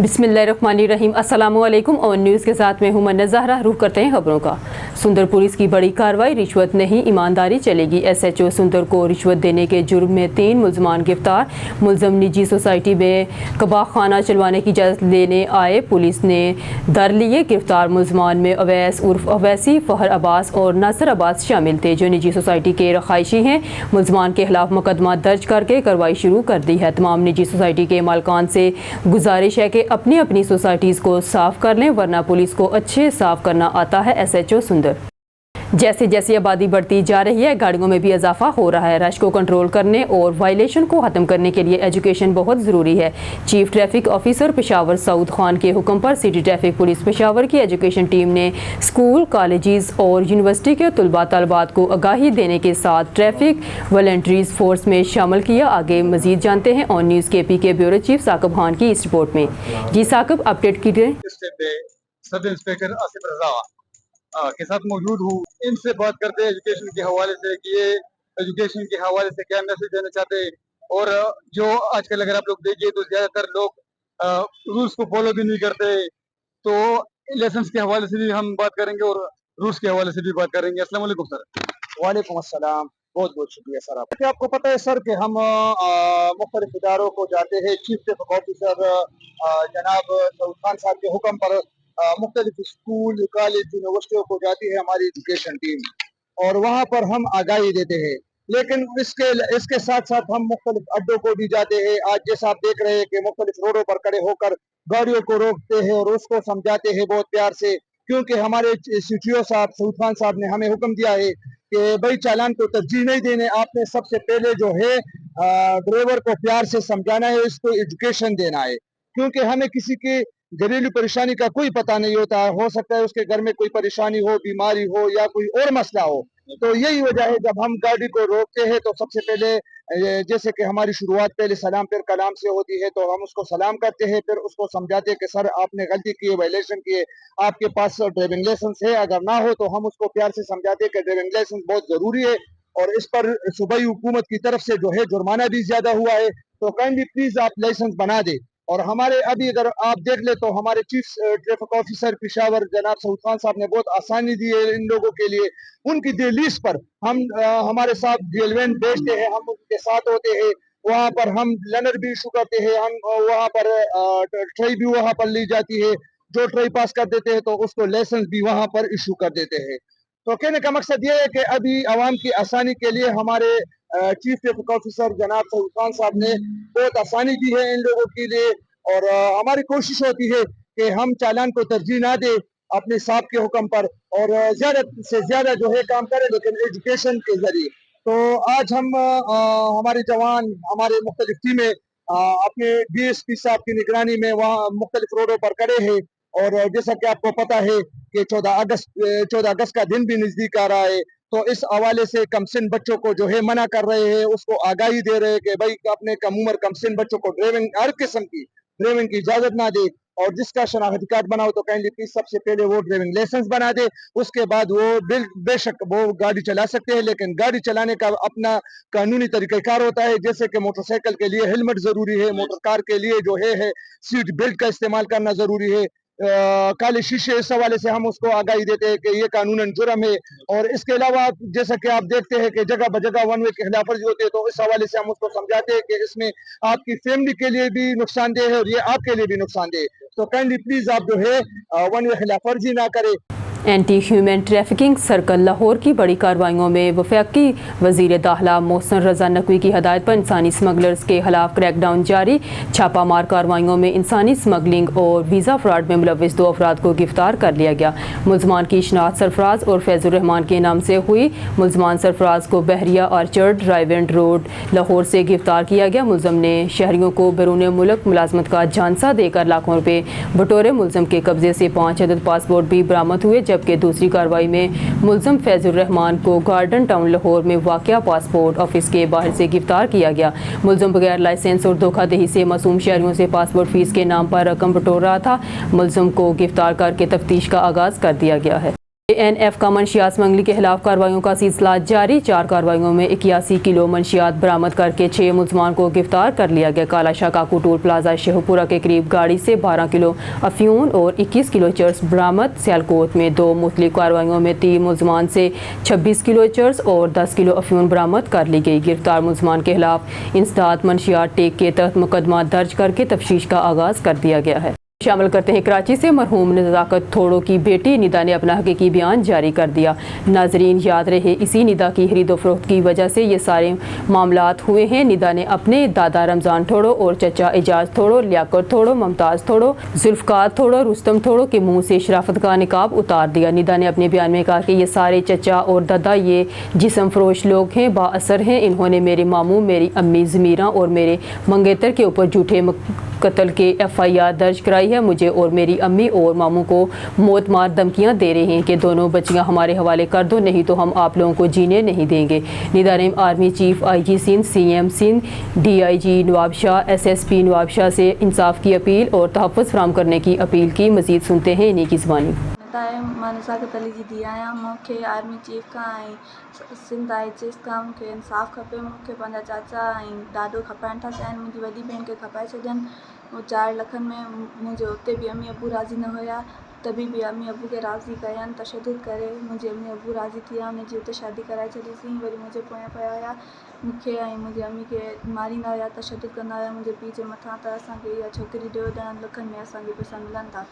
बिस्मिल्लाहिर्रहमानिर्रहीम। अस्सलाम वालेकुम। और न्यूज़ के साथ मैं हूं मन्नत ज़हरा। रुख करते हैं खबरों का। सुंदर पुलिस की बड़ी कार्रवाई, रिश्वत नहीं ईमानदारी चलेगी। SHO सुंदर को रिश्वत देने के जुर्म में 3 मुलजमान गिरफ्तार। मुलजम निजी सोसाइटी में कबाब खाना चलवाने की इजाज़त लेने आए, पुलिस ने दर लिए। गिरफ्तार मुलजमान में अवैस उर्फ अवैसी, फहर अब्बास और नासिर अब्बास शामिल थे, जो निजी सोसाइटी के रखायशी हैं। मुलजमान के खिलाफ मुकदमा दर्ज करके कार्रवाई शुरू कर दी है। तमाम निजी सोसाइटी के मालकान से गुजारिश है कि अपनी अपनी सोसाइटीज़ को साफ़ कर लें, वरना पुलिस को अच्छे साफ़ करना आता है। SHO सुंदर। जैसे जैसे आबादी बढ़ती जा रही है, गाड़ियों में भी इजाफा हो रहा है। रश को कंट्रोल करने और वायलेशन को ख़त्म करने के लिए एजुकेशन बहुत ज़रूरी है। Chief traffic officer Peshawar Saud Khan के हुक्म पर सिटी ट्रैफिक पुलिस पेशावर की एजुकेशन टीम ने स्कूल, कॉलेजेस और यूनिवर्सिटी के तलबा तलबात को आगाही देने के साथ ट्रैफिक वॉलंटियर्स फोर्स में शामिल किया। आगे मजीद जानते हैं ऑन न्यूज़ KP के ब्यूरो चीफ साकिब खान की इस रिपोर्ट में। जी साकिब, अपडेट कीजिए। सब इंस्पेक्टर आसिफ रजा के साथ मौजूद हूँ। इनसे बात करते हैं एजुकेशन के हवाले से कि ये एजुकेशन के हवाले से क्या मैसेज देना चाहते हैं। और जो आजकल अगर आप लोग देखिए तो ज्यादातर लोग रूल्स को फॉलो भी नहीं करते, तो लेसन्स के हवाले से भी हम बात करेंगे और रूल्स के हवाले से भी बात करेंगे। अस्सलाम वालेकुम सर। वालेकुम अस्सलाम, बहुत बहुत शुक्रिया सर। आपको पता है सर कि हम मुख्तलिफ इदारों को जाते हैं। चीफ ट्रैफिक ऑफिसर जनाब सऊद खान साहब के हुक्म पर मुख्तलिफ स्कूल, कॉलेज, यूनिवर्सिटियों को जाती है हमारी एजुकेशन टीम, और वहाँ पर हम आगाही देते हैं। लेकिन इसके साथ साथ हम मुख्तलिफ अड्डों को भी जाते हैं। आज जैसा आप देख रहे हैं कि मुख्तलिफ रोडों पर खड़े होकर गाड़ियों को रोकते हैं और उसको समझाते हैं बहुत प्यार से, क्योंकि हमारे CTO साहब सऊद खान साहब ने हमें हुक्म दिया है कि भाई चालान को तरजीह नहीं देने, आपने सबसे पहले जो है ड्राइवर को प्यार से समझाना है, इसको एजुकेशन देना है। क्योंकि हमें किसी की घरेलू परेशानी का कोई पता नहीं होता, हो सकता है उसके घर में कोई परेशानी हो, बीमारी हो या कोई और मसला हो। तो यही वजह है जब हम गाड़ी को रोकते हैं तो सबसे पहले जैसे कि हमारी शुरुआत पहले सलाम फिर कलाम से होती है, तो हम उसको सलाम करते हैं, फिर उसको समझाते हैं कि सर आपने गलती की है, वायलेशन की है, आपके पास ड्राइविंग लाइसेंस है, अगर ना हो तो हम उसको प्यार से समझाते हैं कि ड्राइविंग लाइसेंस बहुत जरूरी है और इस पर सूबाई हुकूमत की तरफ से जो है जुर्माना भी ज्यादा हुआ है, तो काइंडली प्लीज आप लाइसेंस बना दे। और हमारे अभी अगर आप देख ले तो हमारे चीफ ट्रैफिक ऑफिसर पेशावर जनाब सऊद खान साहब ने बहुत आसानी दी है इन लोगों के लिए। उनकी दहलीज पर हम हमारे साथ जेलवेन भेजते हैं, हम उनके साथ होते हैं, वहाँ पर हम लर्नर भी इशू करते हैं, हम वहाँ पर ट्राई भी वहाँ पर ली जाती है। जो ट्राई पास कर देते हैं तो उसको लाइसेंस भी वहाँ पर इशू कर देते हैं। तो कहने का मकसद ये है कि अभी आवाम की आसानी के लिए हमारे चीफ ट्रैफिक ऑफिसर जनाब सऊद खान साहब ने बहुत आसानी दी है इन लोगों के लिए। और हमारी कोशिश होती है कि हम चालान को तरजीह ना दे अपने साहब के हुक्म पर, और ज्यादा से ज्यादा जो है काम करें, लेकिन एजुकेशन के जरिए। तो आज हम हमारे जवान, हमारे मुख्तलिफ टीमें अपने DSP साहब की निगरानी में वहाँ मुख्तलिफ रोडों पर खड़े हैं। और जैसा कि आपको पता है कि 14 अगस्त का दिन भी नजदीक आ रहा है, तो इस हवाले से कमसिन बच्चों को जो है मना कर रहे हैं, उसको आगाही दे रहे हैं कि भाई अपने कम उम्र कमसिन बच्चों को ड्राइविंग हर किस्म की ड्राइविंग की इजाजत ना दे, और जिसका शनाख्ती कार्ड बनाओ तो काइंडली प्लीज सबसे पहले वो ड्राइविंग लाइसेंस बना दे। उसके बाद वो बेशक वो गाड़ी चला सकते हैं, लेकिन गाड़ी चलाने का अपना कानूनी तरीक़ाकार होता है। जैसे कि मोटरसाइकिल के लिए हेलमेट जरूरी है, मोटर कार के लिए जो है सीट बेल्ट का इस्तेमाल करना जरूरी है। काले शीशे, इस हवाले से हम उसको आगाही देते हैं कि ये कानूनन जुर्म है। और इसके अलावा जैसा कि आप देखते हैं कि जगह बजगह वन वे की खिलाफवर्जी होती है, तो इस हवाले से हम उसको समझाते हैं कि इसमें आपकी फैमिली के लिए भी नुकसानदेह है और ये आपके लिए भी नुकसानदेह है। तो काइंडली प्लीज आप जो है वन वे खिलाफवर्जी ना करें। Anti human trafficking circle Lahore की बड़ी कार्रवाइयों में वफाकी वज़ीर दाखिला मोहसिन रज़ा नकवी की हदायत पर इंसानी स्मगलर्स के खिलाफ क्रैकडाउन जारी। छापा मार कार्रवाइयों में इंसानी स्मगलिंग और वीज़ा फ्रॉड में मुलविस 2 अफराद को गिरफ्तार कर लिया गया। मुलजमान की शनाख्त सरफराज और फैज़ुर रहमान के नाम से हुई। मुलजमान सरफराज को बहरिया आर्चर्ड रायवेंट रोड लाहौर से गिरफ्तार किया गया। मुलजम ने शहरियों को बैरून मुल्क मुलाजमत का झांसा देकर लाखों रुपये बटोरे। मुलजम के कब्जे से 5 अदद पासपोर्ट भी बरामद हुए, जबकि दूसरी कार्रवाई में मुलजम फैजुर रहमान को गार्डन टाउन लाहौर में वाक़या पासपोर्ट ऑफिस के बाहर से गिरफ्तार किया गया। मुलजम बगैर लाइसेंस और धोखाधड़ी से मासूम शहरियों से पासपोर्ट फीस के नाम पर रकम बटोर रहा था। मुलजम को गिरफ्तार करके तफ्तीश का आगाज़ कर दिया गया है। ANF کا منشیات سمگلنگ کے خلاف کارروائیوں کا سلسلہ جاری 4 کارروائیوں میں 81 کلو منشیات برآمد کر کے 6 ملزمان کو گرفتار کر لیا گیا۔ کالا شاہ کاکو ٹول پلازا شیخوپورہ کے قریب گاڑی سے 12 کلو افیون اور 21 کلو چرس برآمد۔ سیالکوٹ میں 2 مختلف کارروائیوں میں 3 ملزمان سے 26 کلو چرس اور 10 کلو افیون برآمد کر لی گئی۔ گرفتار ملزمان کے خلاف انسداد منشیات ٹیک کے تحت مقدمہ درج کر کے تفتیش کا آغاز کر دیا گیا ہے۔ شامل کرتے ہیں کراچی سے مرحوم نزاکت تھوڑو کی بیٹی ندا نے اپنا حقیقی بیان جاری کر دیا۔ ناظرین یاد رہے اسی ندا کی خرید و فروخت کی وجہ سے یہ سارے معاملات ہوئے ہیں۔ ندا نے اپنے دادا رمضان تھوڑو اور چچا اعجاز تھوڑو، لیاقت تھوڑو، ممتاز تھوڑو، ذوالفقار تھوڑو، رستم تھوڑو کے منہ سے شرافت کا نقاب اتار دیا۔ ندا نے اپنے بیان میں کہا کہ یہ سارے چچا اور دادا یہ جسم فروش لوگ ہیں، با اثر ہیں۔ انہوں نے میرے ماموں، میری امی ضمیرہ اور میرے منگیتر کے اوپر جھوٹے قتل کے FIR درج کرائی ہے۔ مجھے اور میری امی اور ماموں کو موت مار دھمکیاں دے رہے ہیں کہ دونوں بچیاں ہمارے حوالے کر دو، نہیں تو ہم آپ لوگوں کو جینے نہیں دیں گے۔ ندا نے army chief IG Sindh, CM Sindh, DIG نواب شاہ، SSP نواب شاہ سے انصاف کی اپیل اور تحفظ فراہم کرنے کی اپیل کی۔ مزید سنتے ہیں انہی کی زبانی۔ मां नज़ाकत अली जी धीउ आहियां। मूंखे आर्मी चीफ खां ऐं सिंध IGS खां मूंखे इंसाफ़ खपे। मूंखे पंहिंजा चाचा ऐं ॾाढो खपाइण था चाहिनि। मुंहिंजी वॾी भेण खे खपाए छॾियनि। उहो 4 लखनि में मुंहिंजे उते बि अम्मी अबू राज़ी न हुया, तभी बि अम्मी अबू खे राज़ी कयनि, तशदुद करे मुंहिंजे अम्मी अबू राज़ी थी विया। हुनजी उते शादी कराए छॾीसीं। वरी मुंहिंजे पोयां पिया हुया, मूंखे ऐं मुंहिंजी अम्मी खे मारींदा हुया, तशदुद कंदा हुया मुंहिंजे पीउ जे मथां त असांखे इहा छोकिरी ॾियो, 10 लखनि में असांखे पैसा मिलनि था।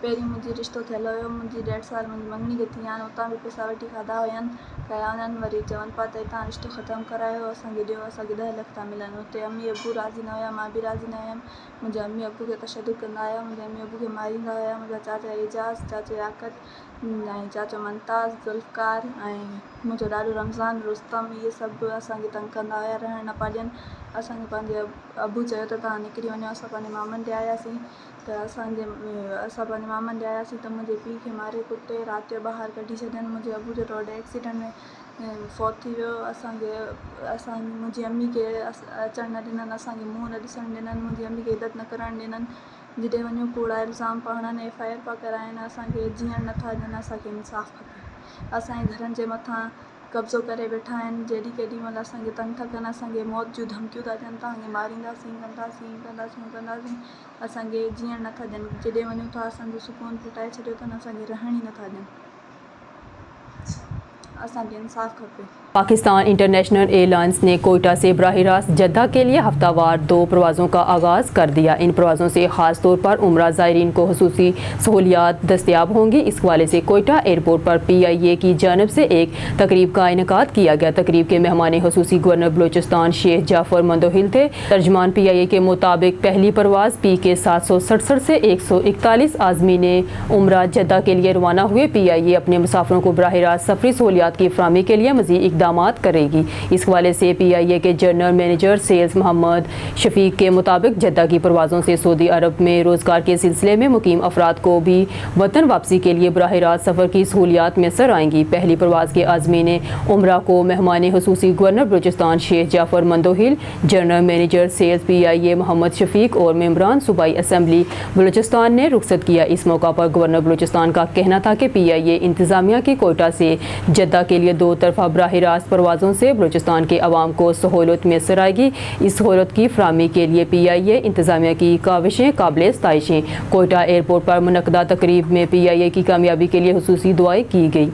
पहिरीं मुंहिंजी रिश्तो थियल हुयो, मुंहिंजी 1.5 साल मुंहिंजी मङणी खे थी हाणे उतां बि पैसा वठी खाधा हुयनि, कया हुननि। वरी चवनि पिया त हितां रिश्तो ख़तमु करायो, असांखे ॾियो, असांखे 10 लख था मिलनि। हुते अम्मी अबू राज़ी न हुया, मां बि राज़ी न हुयमि। मुंहिंजे अम्मी अबू खे तशदुद कंदा हुया, मुंहिंजे अम्मी अबू खे मारींदा हुया। मुंहिंजा चाचा एजाज़, चाचो याकत ऐं चाचो मुमताज़, ज़ुल्फ़कार ऐं मुंहिंजो ॾाॾो रमज़ान, रुस्तम, इहे सभु असांखे तंग कंदा हुया, रहण न पिया ॾियनि। असांखे पंहिंजे अबू चयो त तव्हां निकिरी वञो। असां पंहिंजे मामनि ॾे आयासीं त असां पंहिंजे मामनि ॾे आयासीं त मुंहिंजे पीउ खे मारे कुटे राति जो ॿाहिरि कढी छॾियनि। मुंहिंजे अबू जो रोड एक्सीडेंट में फौत थी वियो। मुंहिंजी अम्मी खे अचणु न ॾिननि, असांखे मुंहुं न ॾिसणु ॾिननि, मुंहिंजी अम्मी खे इज़त न करणु ॾिननि। जिॾे वञूं कूड़ा इल्ज़ाम पिया हणनि, FIR पिया कराइनि, असांखे जीअण नथा ॾियनि। असांखे इंसाफ़ खपे। असांजे घरनि जे मथां कब्ज़ो करे वेठा आहिनि। जेॾी केॾी महिल असांखे तंग था कनि, असांखे मौत जूं धमकियूं था ॾियनि, तव्हांखे मारींदासीं, कंदासीं। असांखे जीअण नथा ॾियनि। जिॾे वञूं था असांजो सुकून फिटाए छॾियो अथनि, असांखे रहण ई नथा ॾियनि। असांखे इंसाफ़ खपे। पाकिस्तान इंटरनेशनल एयरलाइंस ने कोयटा से बराह रास्त जद्दा के लिए हफ्तावार 2 प्रवाज़ों का आगाज़ कर दिया। इन प्रवाज़ों से ख़ास तौर पर उम्रा ज़ायरीन को खुसूसी सहूलियात दस्तयाब होंगी। इस हवाले से कोयटा एयरपोर्ट पर PIA की जानब से एक तकरीब का इनेकाद किया गया। तकरीब के मेहमान खुसूसी गवर्नर बलूचिस्तान शेख जाफर मंदोहिल थे। तर्जमान PIA के मुताबिक पहली परवाज़ PK 767 से 141 आज़मीन उम्रा जद्दा के लिए रवाना हुए। PIA अपने मुसाफिरों को बराह रास्त सफरी सहूलियात की फराहमी के लिए मज़ीद इक़दामात करेगी। इस हवाले से PIA के general manager sales Mohammad Shafiq के मुताबिक जद्दा की परवाज़ों से सऊदी अरब में रोज़गार के सिलसिले में मुकीम अफराद को भी वतन वापसी के लिए बराह रास्त सफ़र की सहूलियात मैसर आएंगी। पहली परवाज़ के आज़मीन उम्रा को मेहमान खुसूसी governor Balochistan Sheikh Jafar Mandokhail, general manager sales PIA Mohammad Shafiq और मेम्बरान सूबाई असम्बली बलूचिस्तान ने रुखसत किया। इस मौका पर गवर्नर बलूचिस्तान का कहना था कि PIA इंतज़ामिया की कोयटा से जद्दा के लिए 2 तरफ़ा बराह रास्त परवाज़ों से बलूचिस्तान के अवाम को सहूलत मैसर आएगी। इस सहूलत की फराहमी के लिए PIA इंतज़ामिया की काविशें काबिल सताइश हैं। कोयटा एयरपोर्ट पर मुनक़दा तकरीब में PIA की कामयाबी के लिए खुसूसी दुआएं की गई।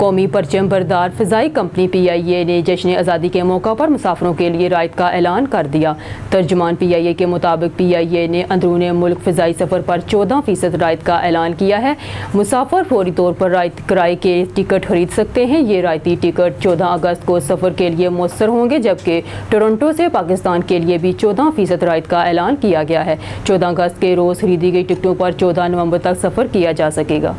कौमी परचम बरदार फ़िज़ाई कंपनी PIA ने जश्न आज़ादी के मौका पर मुसाफिरों के लिए रायत का ऐलान कर दिया। तर्जुमान PIA के मुताबिक PIA ने अंदरून मुल्क फ़िज़ाई सफ़र पर 14% रायत का ऐलान किया है। मुसाफिर फौरी तौर पर रायत किराए के टिकट खरीद सकते हैं। ये रायती टिकट 14 अगस्त को सफ़र के लिए मुयस्सर होंगे, जबकि टोरंटो से पाकिस्तान के लिए भी 14% रायत का ऐलान किया गया है। 14 अगस्त के रोज़ खरीदी गई टिकटों पर 14 नवंबर तक सफ़र किया जा सकेगा।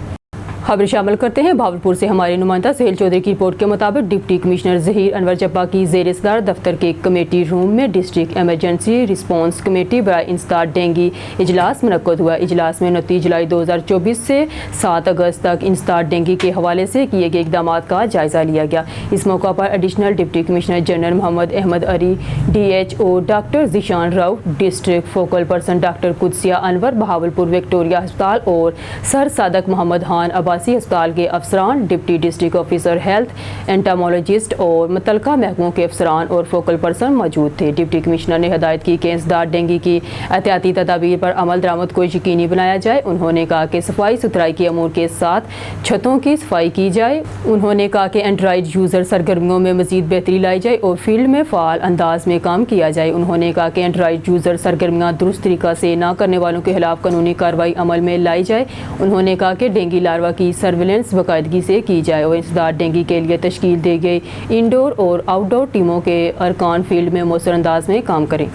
खबर शामिल करते हैं भावलपुर से हमारे नुमाइंदा सुहेल चौधरी की रिपोर्ट के मुताबिक डिप्टी कमिश्नर ज़हीर अनवर जब्बा की ज़ेर सदारत दफ्तर के कमेटी रूम में डिस्ट्रिक्ट एमरजेंसी रिस्पांस कमेटी बराए इंसदाद डेंगी इजलास मुनक्कद हुआ। इजलास में 29 जुलाई 2024 से 7 अगस्त तक इंसदाद डेंगी के हवाले से किए गए इक़दामात का जायज़ा लिया गया। इस मौका पर additional deputy commissioner general Mohammad Ahmad Ali, DHO doctor Zeeshan Rao, district focal person doctor Qudsia Anwar, Bahawalpur Victoria अस्पताल और सर सादक मोहम्मद खान, अब्बास आवासीय अस्पताल के अफसरान, deputy district officer health, entomologist और मुतल्लिका महकमों के अफसरान और फोकल पर्सन मौजूद थे। डिप्टी कमिश्नर ने हदायत की कि इंसदाद डेंगू की एहतियाती तदाबीर पर अमल दरामद को यकीनी बनाया जाए। उन्होंने कहा कि सफाई सुथराई के अमूर के साथ छतों की सफाई की जाए। उन्होंने कहा कि एंड्रॉइड यूज़र सरगर्मियों में मजीद बेहतरी लाई जाए और फील्ड में फ़ाल अंदाज में काम किया जाए। उन्होंने कहा कि एंड्रॉइड यूज़र सरगर्मियाँ दुरुस्त तरीक़ा से न करने वालों के खिलाफ कानूनी कार्रवाई अमल में लाई जाए। उन्होंने कहा कि डेंगू लार्वा की सर्विलेंस बाकायदगी से की जाए और इंसदाद डेंगू के लिए तश्कील दी गई इंडोर और आउटडोर टीमों के अरकान फील्ड में मौसर अंदाज में काम करें।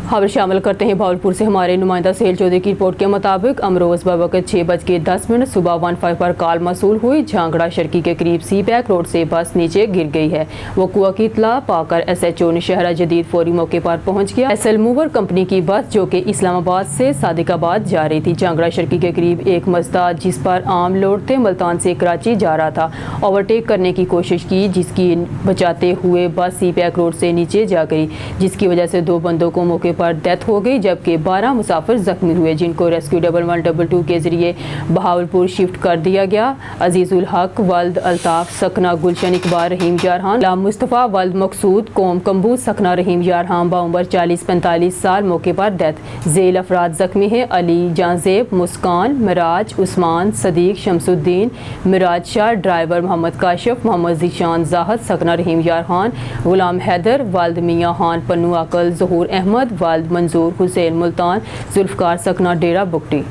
खबर शामिल करते हैं भावलपुर से। हमारे नुमाइंदा सहेल चौधरी की रिपोर्ट के मुताबिक अमरोज़ बवक़्त 6:10 सुबह 15 पर कॉल मसूल हुई। झांगड़ा शर्की के करीब सी पैक रोड से बस नीचे गिर गई है। वक़ुआ की इत्तला पाकर SHO नौशहरा जदीद फौरी मौके पर पहुंच गया। SL मूवर कंपनी की बस जो कि इस्लामाबाद से सादिकाबाद जा रही थी, झांगड़ा शर्की के करीब एक मजदा जिस पर आम लोड थे मुल्तान से कराची जा रहा था, ओवरटेक करने की कोशिश की, जिसकी बचाते हुए बस सी पैक रोड से नीचे जा गई, जिसकी वजह से 2 बंदों को मौके पर डेथ हो गई जबकि 12 मुसाफिर जख्मी हुए, जिनको रेस्क्यू 1112 के जरिए बहावलपुर शिफ्ट कर दिया गया। अजीजुल हक वल्द अल्ताफ सकना गुलशन इकबाल रहीम यारहान, गुलाम मुस्तफ़ा वल्द मकसूद कोम कम्बू सकना रहीम यारहान बाउम्बर 40-45 साल मौके पर डेथ। झेल अफराद जख्मी हैं अली जांजेब, मुस्कान, मिराज, उस्मान, सदीक, शमसुद्दीन, मिराज शाह, ड्राइवर मोहम्मद काशिफ, मोहम्मद ज़ीशान जाहद सकना रहीम यारहान, गुलाम हैदर वल्द मियाँ खान पन्नू अकल, ज़हूर अहमद वल्द मंजूर हुसैन मुल्तान, जुल्फ़कार सकना डेरा बुकटी।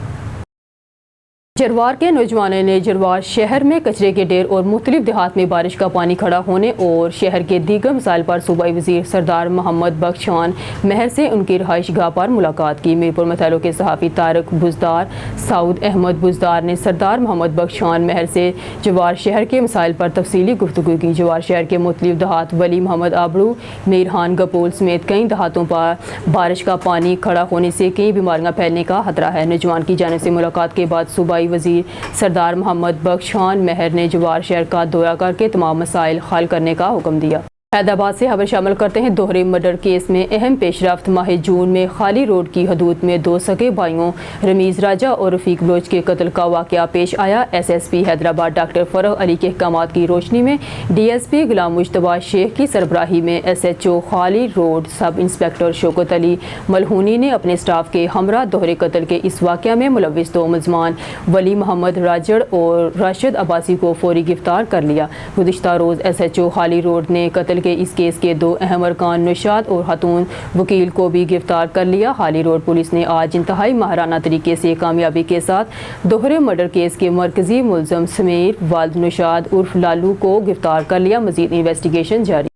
जरवार के नौजवानों ने जरवार शहर में कचरे के ढेर और मुख्तलिफ देहात में बारिश का पानी खड़ा होने और शहर के दीगर मसाइल पर सूबाई वज़ीर सरदार मोहम्मद बख्श खान महर से उनकी रहाइश गाह पर मुलाकात की। मीरपुर मथैलो के सहाफ़ी तारक बुज़दार साउद अहमद बुज़दार ने सरदार मोहम्मद बख्श खान महर से जवार शहर के मसाइल पर तफसीली गुफ्तगू की। जवार शहर के मुख्तलिफ देहात वली मोहम्मद आबरू, मीरहान गपोल समेत कई देहातों पर बारिश का पानी खड़ा होने से कई बीमारियाँ फैलने का खतरा है। नौजवान की जानिब से मुलाकात के बाद सूबाई वज़ीर सरदार मोहम्मद बख्श खान महर ने जवार शहर का दौरा करके तमाम मसाइल हल करने का हुक्म दिया। हैदराबाद से खबर शामिल करते हैं। दोहरे मर्डर केस में अहम पेशरफ्त। माह जून में खाली रोड की हदूद में 2 सगे भाइयों रमीज़ राजा और रफ़ीक बलोच के कत्ल का वाक़या पेश आया। SSP हैदराबाद डॉक्टर फ़रह अली के अहकामात की रोशनी में DSP गुलाम मुश्तबा शेख की सरबराही में SHO खाली road sub inspector Shaukat Ali मलहूनी ने अपने स्टाफ के हमरा दोहरे कत्ल के इस वाक़या में मुलव्विस 2 मुलज़मान वली मोहम्मद राजड़ और राशिद अब्बासी को फौरी गिरफ्तार कर लिया। गुज़िश्ता रोज़ SHO खाली रोड ने कत्ल के इस केस के 2 अहम अरकान नौशाद और खातून वकील को भी गिरफ्तार कर लिया। खाली रोड पुलिस ने आज इंतहाई माहराना तरीके से कामयाबी के साथ दोहरे मर्डर केस के मरकजी मुलज़म समीर वल्द नौशाद उर्फ लालू को गिरफ्तार कर लिया। मजीद इन्वेस्टिगेशन जारी।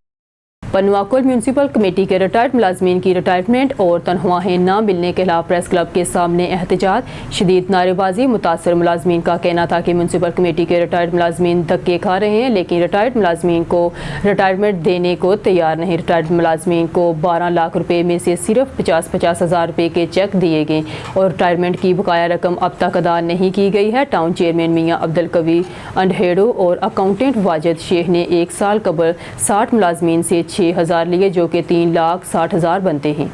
पनुआकुल म्यूनसिपल कमेटी के रिटायर्ड मुलाजमीन की रिटायरमेंट और तनख्वाहें न मिलने के खिलाफ प्रेस क्लब के सामने एहतजाज, शदीद नारेबाजी। मुतासर मुलाजमीन का कहना था कि म्यूनसिपल कमेटी के रिटायर्ड मुलाजमीन धक्के खा रहे हैं, लेकिन रिटायर्ड मुलाजमीन को रिटायरमेंट देने को तैयार नहीं। रिटायर्ड मुलाजमीन को 12 लाख रुपये में से सिर्फ 50-50 हज़ार रुपये के चेक दिए गए और रिटायरमेंट की बकाया रकम अब तक अदा नहीं की गई है। टाउन चेयरमैन मियाँ अब्दुल कवी अंधेड़ो और अकाउंटेंट वाजिद शेख ने 1 साल कबल 60 मुलाजमीन से 6,000 लिए, जो कि 3,60,000 बनते हैं।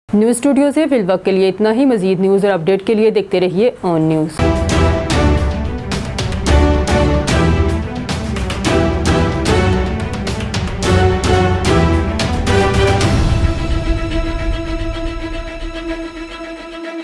न्यूज़ स्टूडियो से फिल वक्त के लिए इतना ही। मजीद न्यूज़ और अपडेट के लिए देखते रहिए ऑन न्यूज़।